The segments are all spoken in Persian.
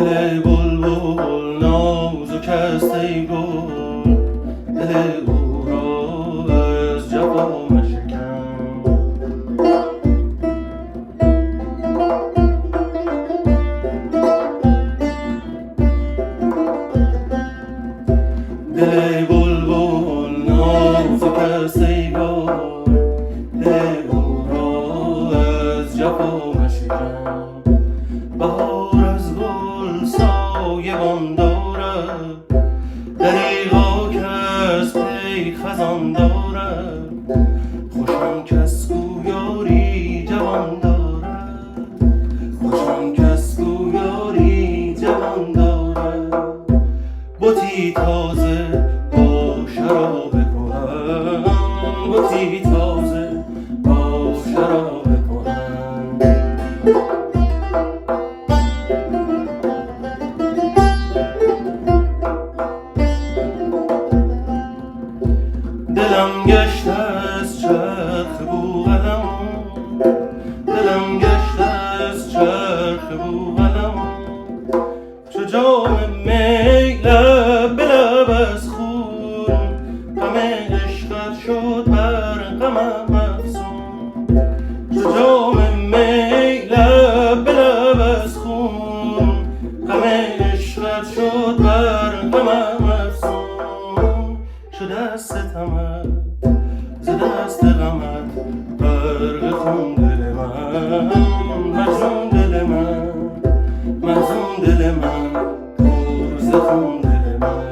دل بلبل نازک است ای گل، دل او را از جفا مشکن. دل بلبل نازک است ای گل، دل او را از جفا مشکن. بهار از گل سایبان دارد، دریغا که از پی خزان دارد. خوشان کس کو یاری جوان دارد، خوشان کس کو یاری جوان دارد. بتی تازه با شراب کهن، بتی تازه با شراب کهن. دلم گشته از چرخ بوغلم، دلم گشته از چرخ بوغلم. چو جام می لب به لب از خون، غم عشقت شد بر غمم افزون. چو جام می لب به لب از خون، غم عشقت شد بر غمم افزون. شده از ستمت ز دست غمت غرق خون دل من، مجنون دل من، مجنون دل من، پر ز خون دل من.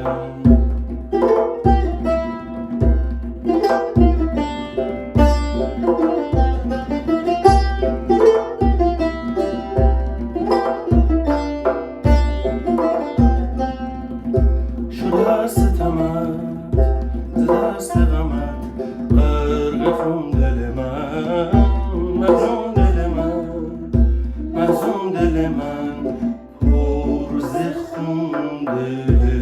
شده از ستمت ز دست غمت غرق خون دل من، مجنون دل من، مجنون دل من، پر ز خون دل